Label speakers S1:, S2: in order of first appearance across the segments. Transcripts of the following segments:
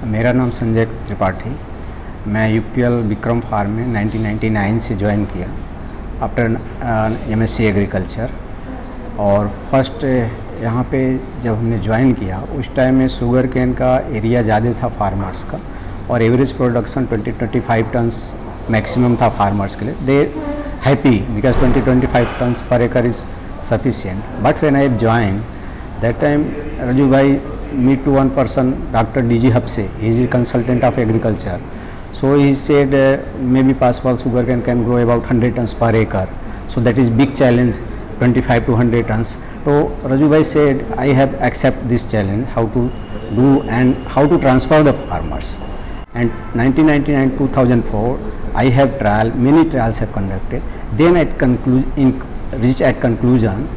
S1: मेरा नाम संजय त्रिपाठी। मैं यूपीएल विक्रम फार्म में 1999 से ज्वाइन किया आफ्टर एमएससी एग्रीकल्चर। और फर्स्ट यहाँ पे जब हमने ज्वाइन किया उस टाइम में शुगर केन का एरिया ज़्यादा था फार्मर्स का, और एवरेज प्रोडक्शन 20-25 टन्स मैक्सिमम था फार्मर्स के लिए। They happy because 20-25 tons per acre is sufficient. But when I join that time Raju bhai meet to one person, Dr. D.G. Hapse. He is a consultant of agriculture. So he said maybe possible sugarcane can grow about 100 tons per acre. So that is big challenge, 25 to 100 tons. So Raju bhai said, I have accept this challenge, how to do and how to transfer the farmers. And 1999-2004, I have trial, many trials have conducted. Then at reach at conclusion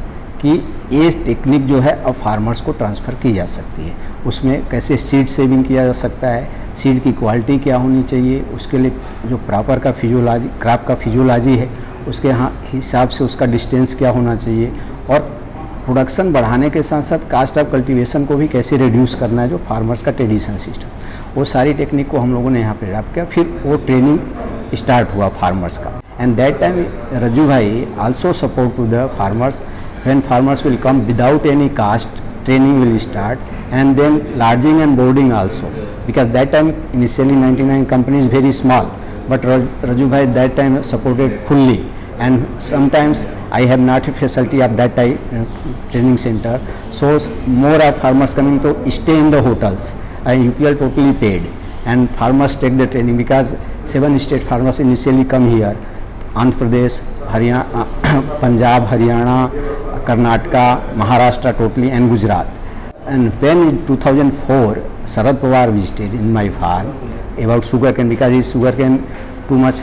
S1: कि ये technique जो है अब farmers को transfer की जा सकती है। उसमें कैसे सीड सेविंग किया जा सकता है, सीड की क्वालिटी क्या होनी चाहिए, उसके लिए जो प्रॉपर का फिजियोलॉजी क्रॉप का फिजियोलॉजी है उसके हिसाब से उसका डिस्टेंस क्या होना चाहिए, और प्रोडक्शन बढ़ाने के साथ साथ कास्ट ऑफ कल्टीवेशन को भी कैसे रिड्यूस करना है, जो फार्मर्स का ट्रेडिशन सिस्टम, वो सारी टेक्निक को हम लोगों ने यहाँ पर अडॉप्ट किया। फिर वो ट्रेनिंग स्टार्ट हुआ फार्मर्स का। एंड दैट टाइम रजू भाई also support to the farmers. When farmers will come without any cost, training will start, and then lodging and boarding also, because that time initially 99 company is very small, but Raju bhai that time supported fully. And sometimes I have not a facility of that type training center, so more of farmers coming to stay in the hotels, and UPL totally paid, and farmers take the training because 7 state farmers initially come here: Andhra Pradesh, Haryana, Punjab, Haryana, Karnataka, Maharashtra totally, and Gujarat. And when in 2004 Sharad Pawar visited in my farm about sugarcane, because his sugarcane too much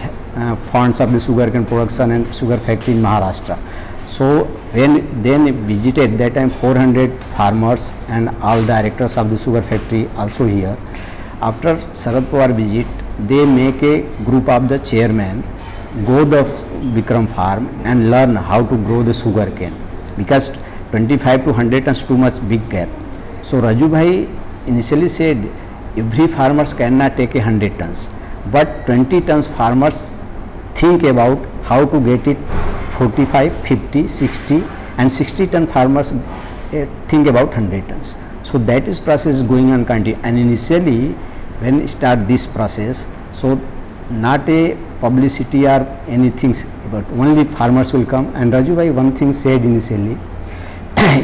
S1: funds of the sugarcane production and sugar factory in Maharashtra. So when then visited that time 400 farmers and all directors of the sugar factory also here. After Sharad Pawar visit, they make a group of the chairman go the Vikram farm and learn how to grow the sugarcane, because 25 to 100 tons too much big gap. So Raju bhai initially said every farmers cannot take 100 tons, but 20 tons farmers think about how to get it 45, 50, 60, and 60 ton farmers think about 100 tons. So that is process going on continue. And initially when start this process, so not a publicity or anything, but only farmers will come. And Raju bhai one thing said initially,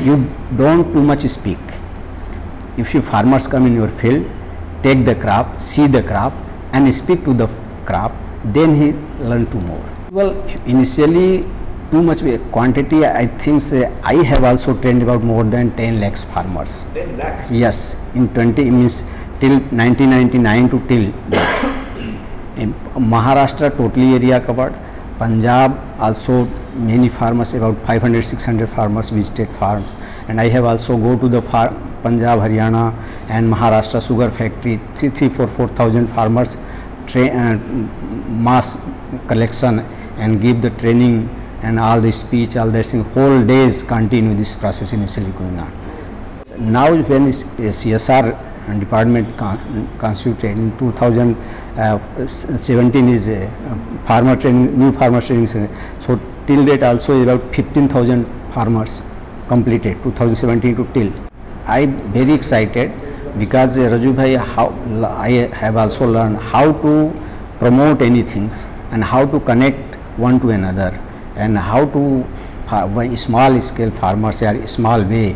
S1: you don't too much speak. If you farmers come in your field, take the crop, see the crop and speak to the crop, then he learn to more. Well, initially too much quantity, I think I have also trained about more than 10 lakhs farmers.
S2: 10 lakhs?
S1: Yes, in 20 means till 1999 to till Maharashtra totally area covered. Punjab also many farmers, about 500-600 farmers visited farms, and I have also go to the Punjab, Haryana and Maharashtra sugar factory, 4,000 farmers mass collection and give the training and all the speech, all that thing, whole days continue this process initially going on. Now when CSR department constituted in 2017 is a farmer training, new farmer training center. So till date also about 15,000 farmers completed 2017 to till. I very excited because Raju bhai, how I have also learned how to promote anything and how to connect one to another, and how to small scale farmers or small way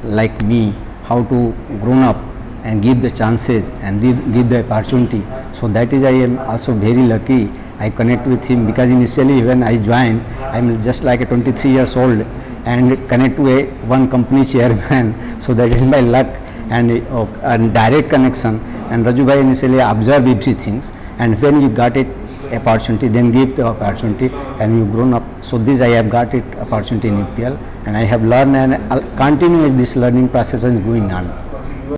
S1: like me, how to grown up and give the chances and give the opportunity. So that is I am also very lucky I connect with him, because initially when I joined I am just like a 23 years old and connect to one company chairman. So that is my luck and direct connection. And Raju bhai initially observe everything, and when you got it opportunity, then give the opportunity and you grown up. So this I have got it opportunity in UPL, and I have learned and I'll continue this learning process is going on.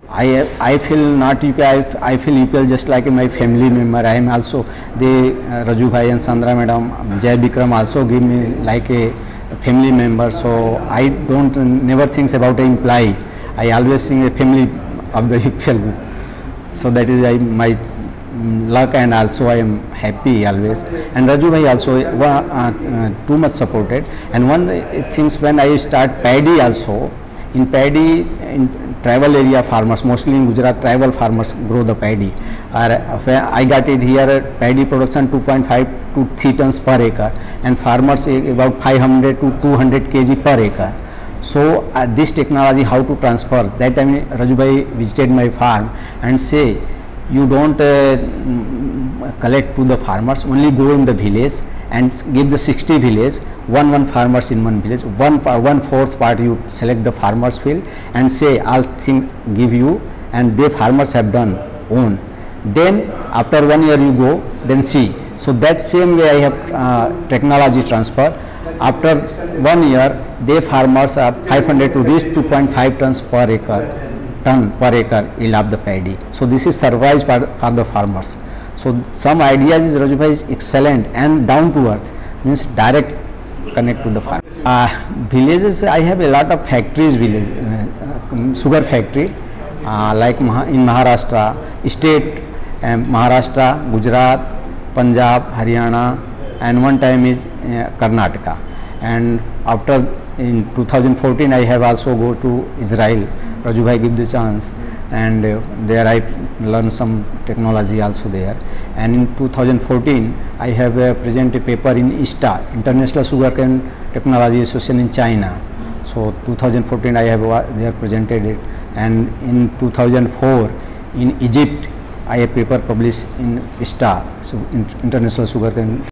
S1: I feel not UPL, I feel UPL just like my family member. I am also, they Raju bhai and Sandra madam, Jai Bikram also give me like a family member. So I don't never think about an employee. I always think a family of the UPL group. So that is my luck, and also I am happy always. And Raju bhai also too much supported. And one things, when I start paddy also, in paddy, in tribal area farmers, mostly in Gujarat, tribal farmers grow the paddy. I got it here, paddy production 2.5 to 3 tons per acre, and farmers about 500 to 200 kg per acre. So this technology how to transfer, that time Raju bhai visited my farm and say, you don't collect to the farmers, only go in the village and give the 60 village, one farmers in one village, one fourth part you select the farmers field and say all things give you, and the farmers have done own. Then after 1 year you go, then see. So that same way I have technology transfer. After 1 year, they farmers are 500 to reach 2.5 tons per acre. Yield of the paddy. So this is surprise for the farmers. So some ideas is Raju bhai is excellent and down to earth, means direct connect to the farm. Villages, I have a lot of factories, sugar factory, like in Maharashtra, state, Maharashtra, Gujarat, Punjab, Haryana, and one time is Karnataka. And after in 2014 I have also go to Israel. Raju bhai give the chance, and there I learned some technology also there. And in 2014 I have present a paper in ISTA, International Sugarcane Technology Association in China. So 2014 I have there presented it. And in 2004 in Egypt I have paper published in ISTA, so International Sugarcane